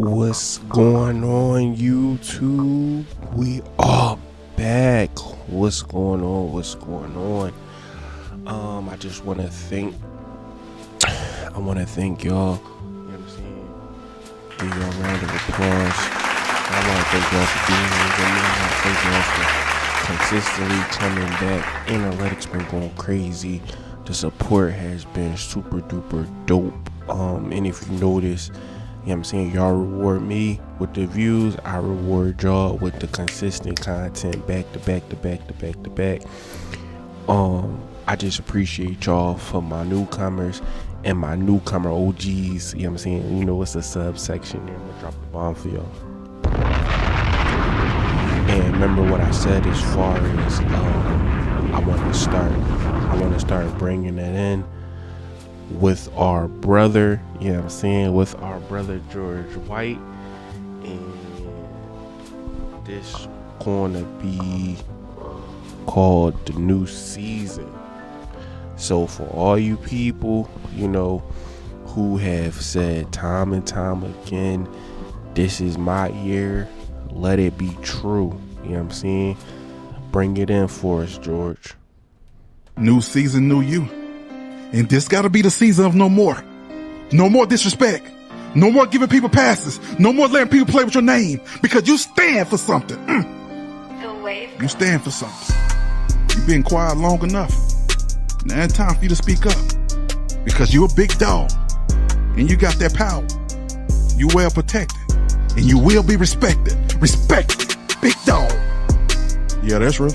What's going on, YouTube? We are back. What's going on? I just want to thank y'all. You know what I'm saying? Give y'all a round of applause. I want to thank y'all for being here. I want to thank y'all for consistently coming back. Analytics been going crazy. The support has been super duper dope. And if you notice, you know what I'm saying, y'all reward me with the views, I reward y'all with the consistent content back to back. I just appreciate y'all for my newcomers and my newcomer OGs. You know what I'm saying? You know, it's a subsection there. I'm gonna drop the bomb for y'all. And remember what I said as far as I want to start bringing that in with our brother, you know what I'm saying, with our brother George White. And this gonna be called the new season. So for all you people, you know, who have said time and time again, this is my year, let it be true. You know what I'm saying? Bring it in for us, George. New season, new you. And this gotta be the season of no more. No more disrespect. No more giving people passes. No more letting people play with your name. Because you stand for something. You stand for something. You've been quiet long enough. Now it's time for you to speak up. Because you're a big dog. And you got that power. You well protected. And you will be respected. Respected. Big dog. Yeah, that's real.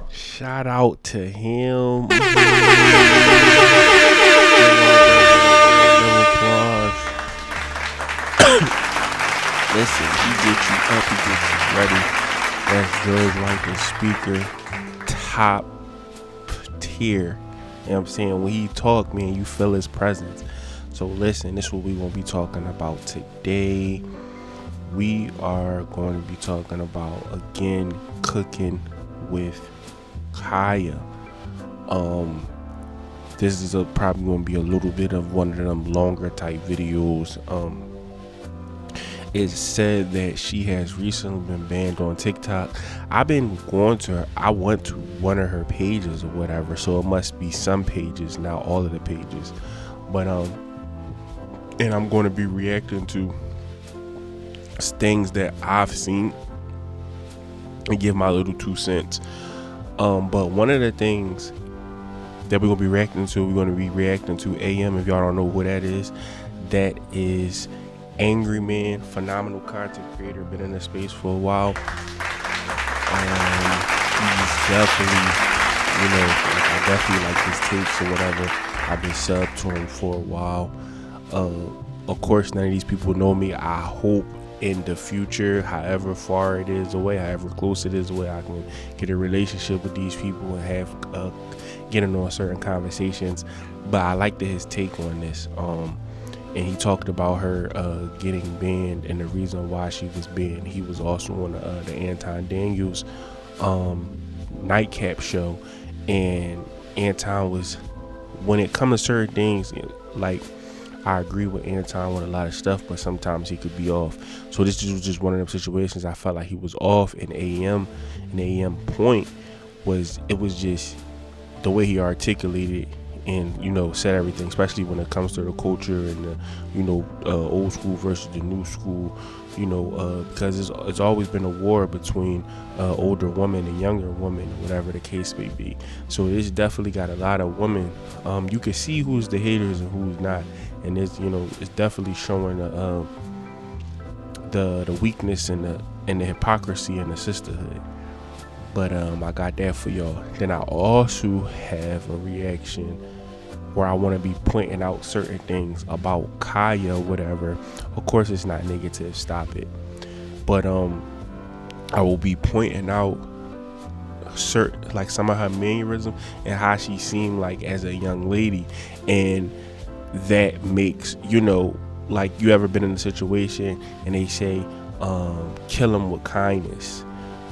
Shout out to him. Listen, he gets you up, he gets you ready. That's George White, the speaker, top tier. You know what I'm saying? When he talk, man, you feel his presence. So listen, this is what we gonna be talking about today. We are going to be talking about, again, cooking with Kiya. This is probably going to be a little bit of one of them longer type videos. It's said that she has recently been banned on TikTok. I went to one of her pages or whatever, so it must be some pages, not all of the pages. But and I'm going to be reacting to things that I've seen and give my little 2 cents. But one of the things that we're gonna be reacting to, AM, if y'all don't know who that is Angry Man, phenomenal content creator, been in the space for a while. He's definitely, you know, I definitely like his takes or whatever. I've been subbed to him for a while. Of course, none of these people know me. I hope in the future, however far it is away, however close it is away, I can get a relationship with these people and have get into certain conversations. But I liked his take on this. And he talked about her getting banned and the reason why she was banned. He was also on the Anton Daniels nightcap show, and Anton was, when it comes to certain things, like, I agree with Anton with a lot of stuff, but sometimes he could be off. So this was just one of them situations I felt like he was off. And AM point was, it was just the way he articulated and, you know, said everything, especially when it comes to the culture and the, you know, old school versus the new school, you know, because it's always been a war between older women and younger women, whatever the case may be. So this definitely got a lot of women. You can see who's the haters and who's not, and it's, you know, it's definitely showing the weakness and the hypocrisy in the sisterhood. But I got that for y'all. Then I also have a reaction where I want to be pointing out certain things about Kiya, whatever. Of course, it's not negative, stop it. But I will be pointing out certain, like, some of her mannerism and how she seemed like as a young lady, and that makes, you know, like, you ever been in a situation and they say kill them with kindness.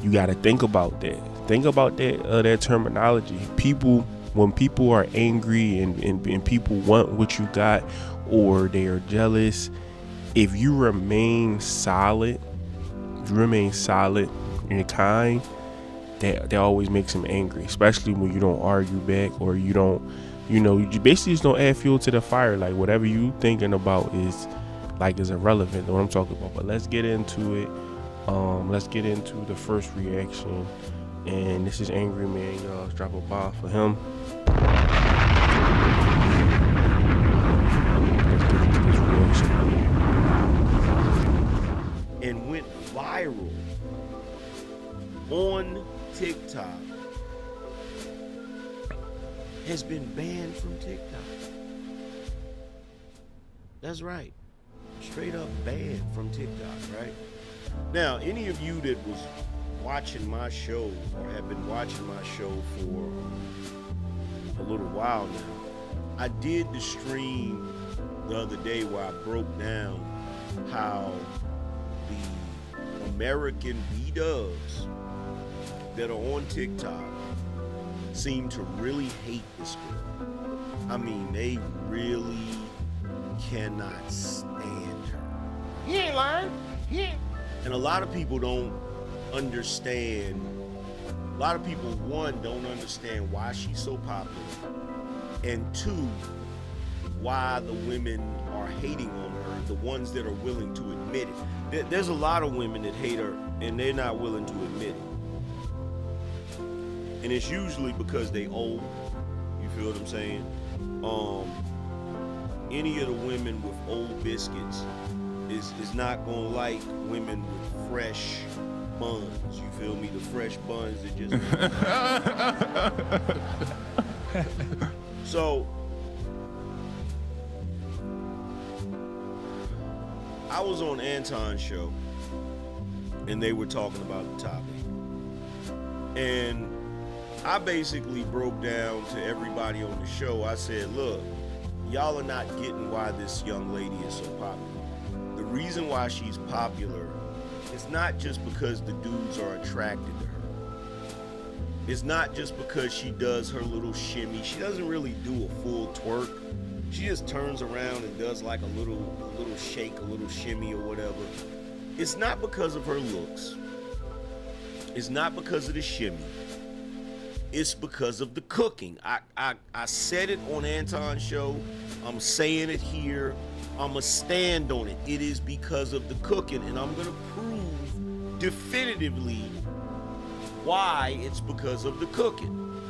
You got to think about that. That terminology. When people are angry and people want what you got, or they are jealous, if you remain solid and kind, that always makes them angry, especially when you don't argue back, or you don't, you basically just don't add fuel to the fire. Like whatever you thinking about is irrelevant to what I'm talking about. But let's get into it. Let's get into the first reaction, and this is Angry Man. Y'all, let's drop a bomb for him. Let's get into this reaction. And went viral on TikTok has been banned from TikTok. That's right. Straight up banned from TikTok, right? Now, any of you that was watching my show or have been watching my show for a little while now, I did the stream the other day where I broke down how the American B-dubs that are on TikTok seem to really hate this girl. I mean, they really cannot stand her. He ain't lying. And a lot of people don't understand. A lot of people, one, don't understand why she's so popular, and two, why the women are hating on her, the ones that are willing to admit it. There's a lot of women that hate her, and they're not willing to admit it. And it's usually because they old. You feel what I'm saying? Any of the women with old biscuits is not gonna like women with fresh buns. You feel me? The fresh buns that just So I was on Anton's show and they were talking about the topic. And I basically broke down to everybody on the show. I said, look, y'all are not getting why this young lady is so popular. The reason why she's popular is not just because the dudes are attracted to her. It's not just because she does her little shimmy. She doesn't really do a full twerk. She just turns around and does like a little shake, a little shimmy or whatever. It's not because of her looks. It's not because of the shimmy. It's because of the cooking. I said it on Anton's show. I'm saying it here. I'ma stand on it. It is because of the cooking, and I'm gonna prove definitively why it's because of the cooking.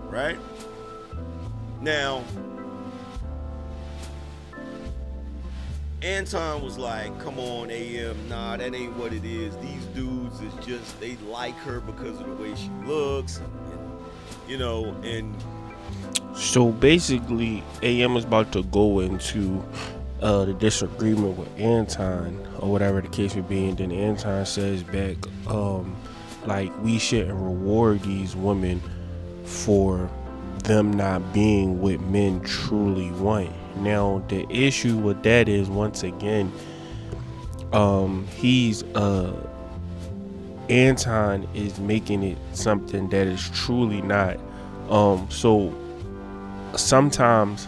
Right? Now, Anton was like, come on, AM, nah, that ain't what it is. These dudes is just, they like her because of the way she looks, and So basically, AM is about to go into the disagreement with Anton, or whatever the case may be, and then Anton says back, we shouldn't reward these women for them not being what men truly want. Now, the issue with that is, once again, Anton is making it something that is truly not. So sometimes,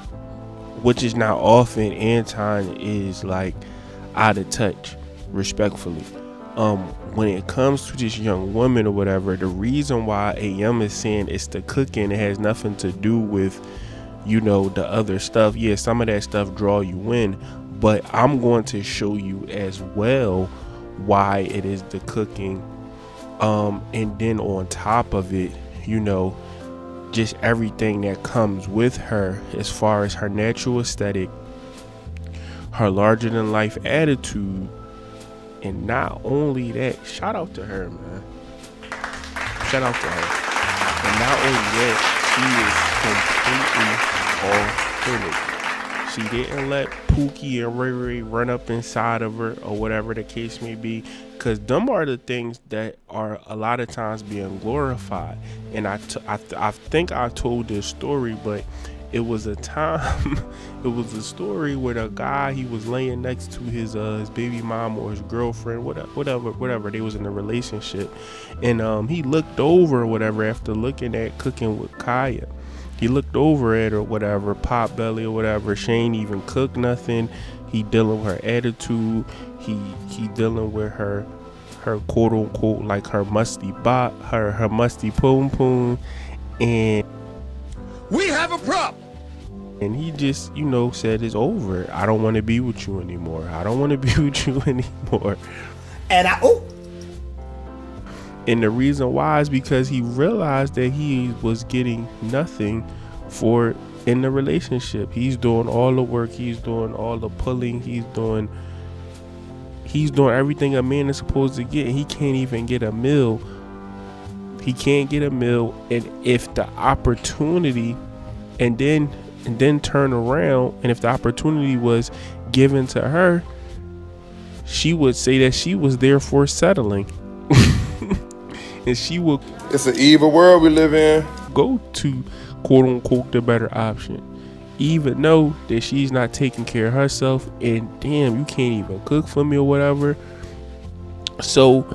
which is not often, Anton is like out of touch, respectfully. When it comes to this young woman or whatever, the reason why AM is saying it's the cooking, it has nothing to do with, the other stuff. Yeah, some of that stuff draw you in, but I'm going to show you as well why it is the cooking. And then on top of it, just everything that comes with her, as far as her natural aesthetic, her larger than life attitude, and not only that, shout out to her, man. Shout out to her. And not only that, she is completely authentic. She didn't let Pookie and Ray Ray run up inside of her, or whatever the case may be, because them are the things that are a lot of times being glorified. And I think I told this story, but it was a time, it was a story where the guy, he was laying next to his baby mom or his girlfriend, whatever, they was in a relationship, and he looked over or whatever after looking at Cooking with Kiya, He looked over at her, whatever, pot belly or whatever. She ain't even cook nothing. He dealing with her attitude. He dealing with her quote unquote like her musty her musty poom poom, and We have a problem. and he just said it's over. I don't want to be with you anymore. I don't want to be with you anymore. And the reason why is because he realized that he was getting nothing for in the relationship. He's doing all the work. He's doing all the pulling. He's doing everything a man is supposed to get. He can't even get a meal. He can't get a meal. And if the opportunity, and then turn around, and if the opportunity was given to her, she would say that she was there for settling. And she will It's an evil world we live in. go to quote unquote the better option, even though that she's not taking care of herself, and damn, you can't even cook for me or whatever. So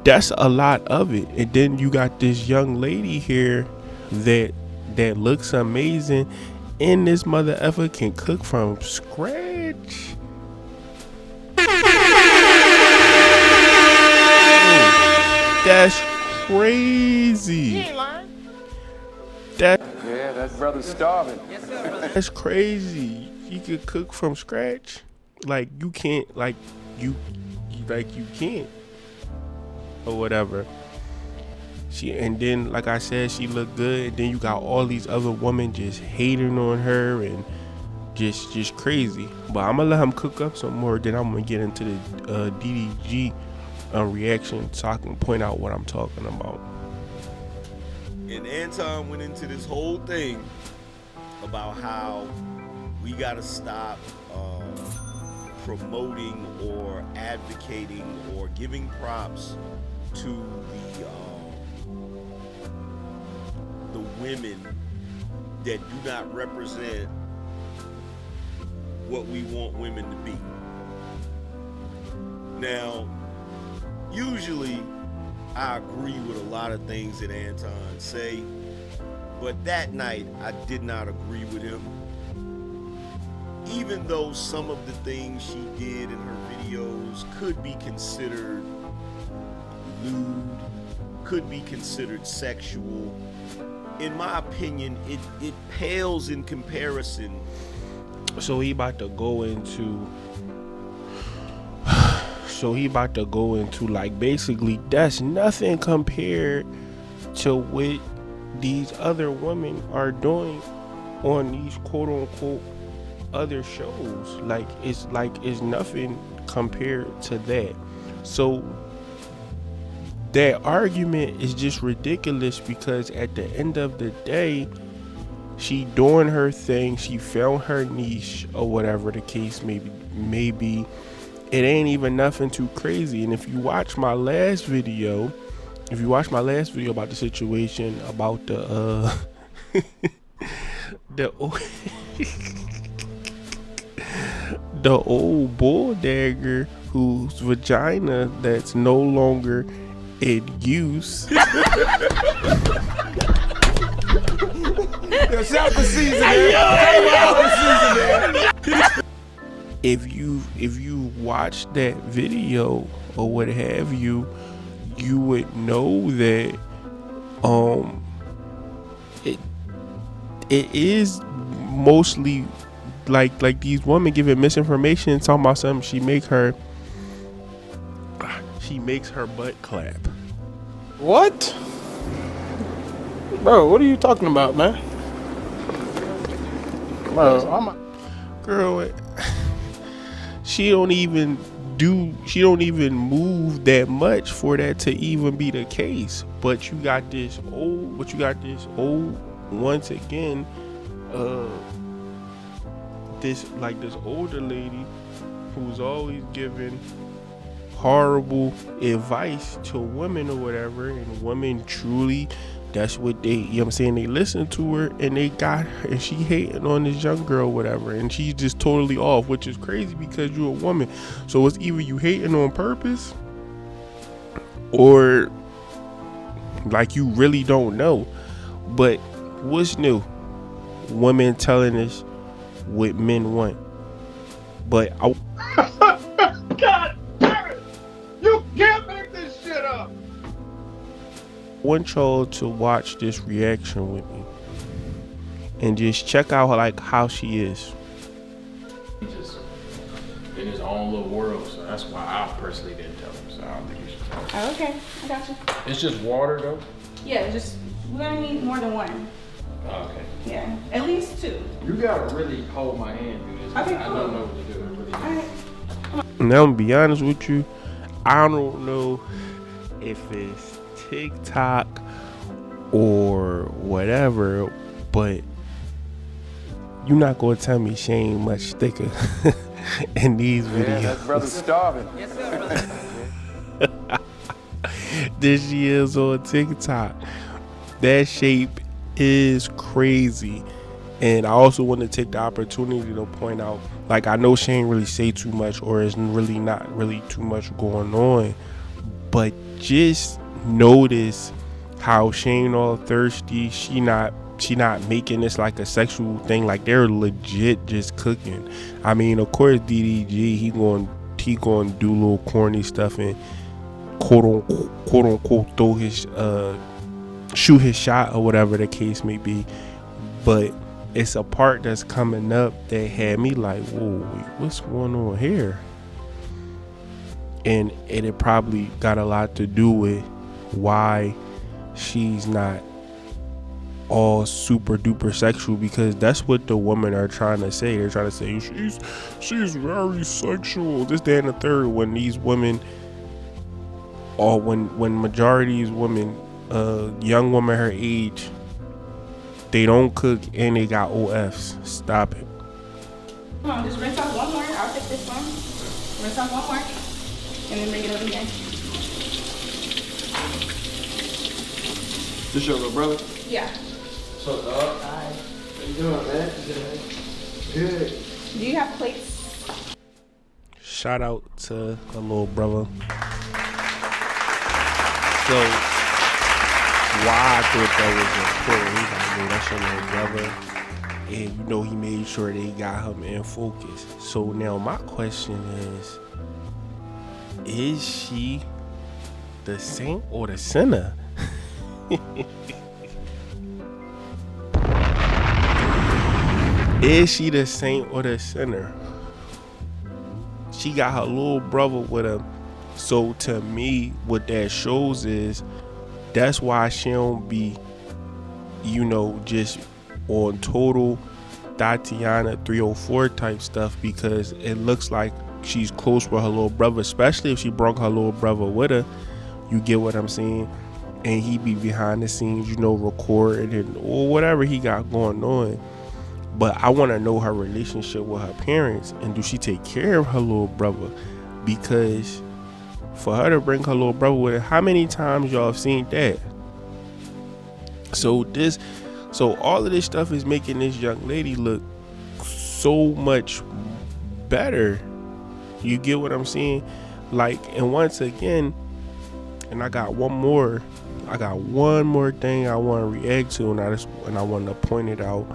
that's a lot of it. And then you got this young lady here that looks amazing, and this mother effer can cook from scratch. That's crazy. He ain't lying. That Yeah, that brother's starving. That's crazy. You could cook from scratch. Like you can't, like you can't, or whatever. And then, like I said, she looked good. And then you got all these other women just hating on her and just crazy. But I'm gonna let him cook up some more. Then I'm gonna get into the DDG reaction so I can point out what I'm talking about. And Anton went into this whole thing about how we got to stop promoting or advocating or giving props to the women that do not represent what we want women to be. Now, usually I agree with a lot of things that Anton say, but that night I did not agree with him. Even though some of the things she did in her videos could be considered lewd, could be considered sexual, in my opinion, it pales in comparison. So he about to go into like, basically that's nothing compared to what these other women are doing on these quote unquote other shows. Like it's nothing compared to that. So that argument is just ridiculous, because at the end of the day, she doing her thing, she found her niche or whatever the case may be. It ain't even nothing too crazy. And if you watch my last video about the situation about the the old bull dagger whose vagina that's no longer in use. Shout for season, man. If you watch that video or what have you, you would know that it is mostly like these women giving misinformation, talking about something. She makes her butt clap. What? Bro, what are you talking about, man? Bro, Girl, she don't even move that much for that to even be the case. But you got this old once again, this older lady who's always giving horrible advice to women or whatever, and women truly, that's what they, they listen to her, and they got her, and she hating on this young girl or whatever, and she's just totally off, which is crazy because you're a woman. So it's either you hating on purpose, or like you really don't know. But what's new? women telling us what men want. But I God damn it! You can't make this shit up! want y'all to watch this reaction with me and just check out like how she is. Just in his own little world, so that's why I personally didn't tell him. So I don't think you should tell him. Oh, okay, I got you. It's just water though. Yeah, just we're gonna need more than one. Oh, okay. Yeah, at least two. You gotta really hold my hand through this. Okay, I cool. don't know what to do. I really don't. All right. Now, I'm gonna be honest with you, I don't know if it's TikTok or whatever, but you're not gonna tell me she ain't much thicker in these videos. Yeah, that brother's starving. This she is on TikTok. That shape is crazy. And I also want to take the opportunity to point out, like, I know she ain't really say too much, or is really not really too much going on, but just notice how she ain't all thirsty. She not making this like a sexual thing. Like, they're legit just cooking. I mean, of course, DDG, he going to do little corny stuff and quote unquote throw his shoot his shot or whatever the case may be, but it's a part that's coming up that had me like, whoa, what's going on here? And it probably got a lot to do with why she's not all super duper sexual, because that's what the women are trying to say. They're trying to say she's very sexual, this, that, and the third, when these women, or when majority of women, young women her age, they don't cook and they got OFs. Stop it. Come on, just rinse off one more. I'll take this one. Rinse off one more. And then bring it over here. This your little brother? Yeah. What's up, dog? Hi. How you doing, man? Good. Do you have plates? Shout out to the little brother. So why I thought that was important, he's like, yo, that's your little brother, and you know he made sure they got him in focus. So now my question is she the saint or the sinner? Is she the saint or the sinner? She got her little brother with her. So to me, what that shows is that's why she don't be, just on total Tatiana 304 type stuff, because it looks like she's close with her little brother, especially if she brought her little brother with her. You get what I'm saying? And he be behind the scenes, recording and or whatever he got going on. But I want to know her relationship with her parents, and do she take care of her little brother? Because for her to bring her little brother with her, how many times y'all have seen that? So all of this stuff is making this young lady look so much better. You get what I'm saying? Like, and once again, and I got one more thing I want to react to, and I want to point it out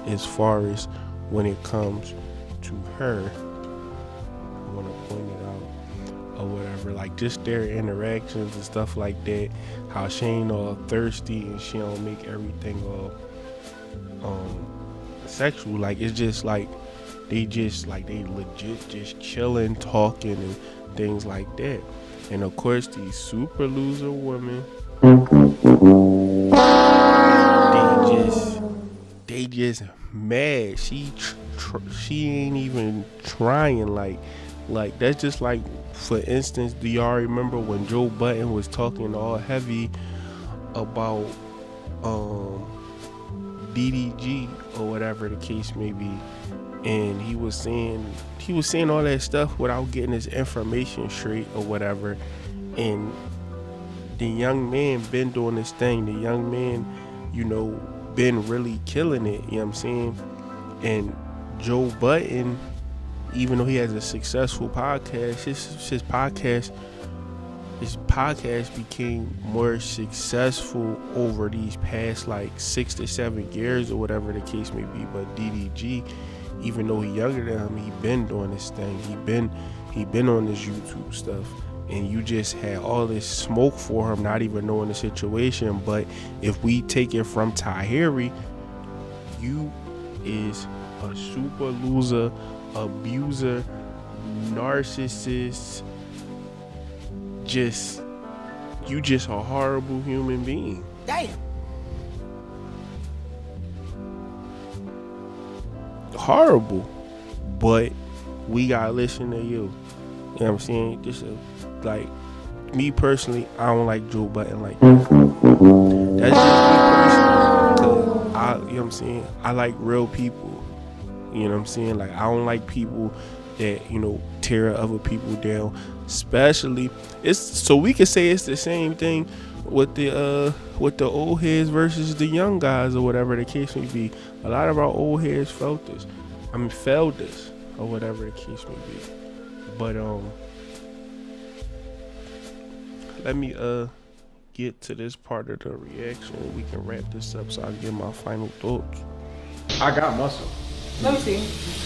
as far as when it comes to her. I want to point it out or whatever, like just their interactions and stuff like that, how she ain't all thirsty and she don't make everything all sexual. Like, it's just like they legit just chilling, talking and things like that. And of course, these super loser women, they just mad. She ain't even trying. Like that's just like, for instance, do y'all remember when Joe Budden was talking all heavy about DDG or whatever the case may be, and he was saying all that stuff without getting his information straight or whatever, and the young man been doing this thing. The young man, been really killing it, you know what I'm saying? And Joe Budden, even though he has a successful podcast, his podcast this podcast became more successful over these past like 6 to 7 years or whatever the case may be. But DDG, even though he younger than him, he been doing this thing. He been on this YouTube stuff, and you just had all this smoke for him, not even knowing the situation. But if we take it from Tahiri, you is a super loser, abuser, narcissist. You just a horrible human being. Damn. Horrible. But we gotta listen to you. You know what I'm saying? Just like me personally, I don't like Joe Budden like that. That's just me personally. You know what I'm saying? I like real people. You know what I'm saying? Like, I don't like people that, you know, tear other people down. Especially, it's so we can say it's the same thing with the old heads versus the young guys or whatever the case may be. A lot of our old heads felt this or whatever the case may be. But let me get to this part of the reaction. We can wrap this up so I can get my final thoughts. I got muscle. Let me see.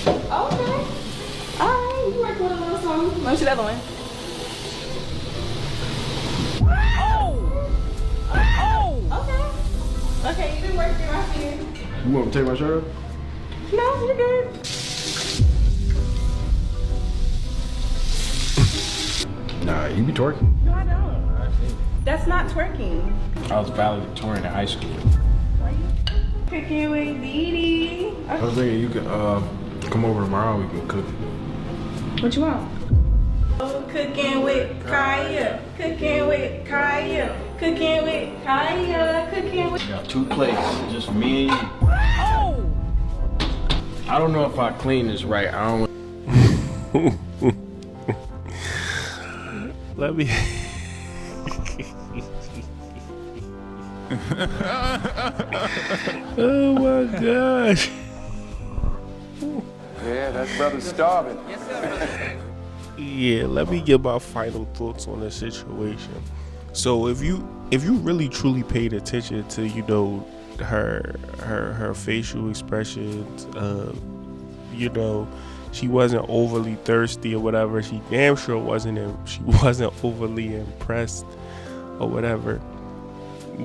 Okay. Alright, you work with a little song. Let me see the other one. Okay, you didn't work through my feet. You want me to take my shirt off? No, you're good. Nah, you be twerking. No, I don't. That's not twerking. I was valedictorian in high school. Why you cooking with Dee? I was thinking you could come over tomorrow. We can cook. What you want? Oh, cooking with Kiya. Cooking with Kiya. Cooking with Kiya. Cooking with. Got 2 plates, just for me and you. I don't know if I clean this right. I don't. Let me. Oh my gosh. Yeah, that brother's starving. Yeah, let me get my final thoughts on the situation. So if you really truly paid attention to, you know, her facial expressions, you know, she wasn't overly thirsty or whatever. She damn sure wasn't overly impressed or whatever.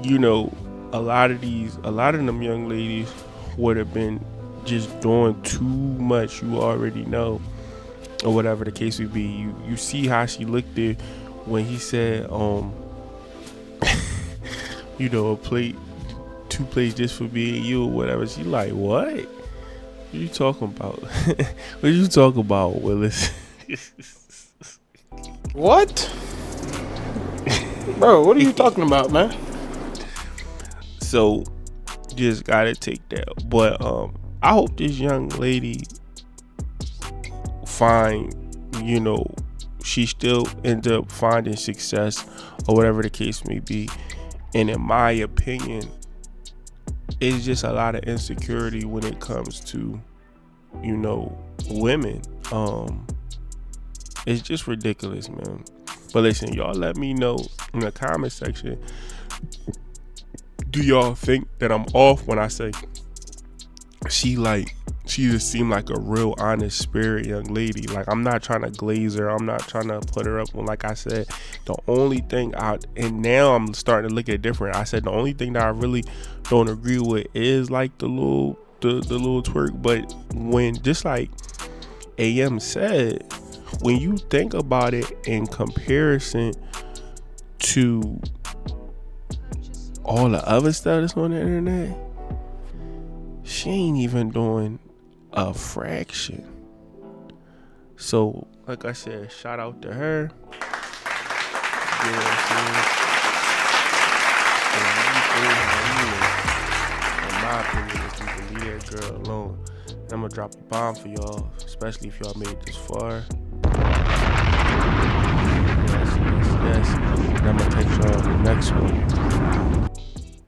You know, a lot of them young ladies would have been just doing too much, you already know, or whatever the case would be. You see how she looked there when he said, you know, 2 plates just for me and you or whatever. She like, what? What you talking about? What you talking about, Willis? What? Bro, what are you talking about, man? So, just gotta take that. But I hope this young lady you know, she still ends up finding success or whatever the case may be. And in my opinion, it's just a lot of insecurity when it comes to, you know, women. It's just ridiculous, man. But listen, y'all let me know in the comment section, do y'all think that I'm off when I say she just seemed like a real honest spirit young lady? Like, I'm not trying to glaze her, I'm not trying to put her up on, like I said, the only thing and now I'm starting to look at it different. I said the only thing that I really don't agree with is like the little twerk. But when, just like AM said, when you think about it in comparison to all the other stuff that's on the internet, she ain't even doing a fraction. So, like I said, shout out to her. You know what I'm saying? In my opinion, is to leave that girl alone. And I'm gonna drop a bomb for y'all, especially if y'all made it this far. Yes. And I'm gonna take y'all to the next one.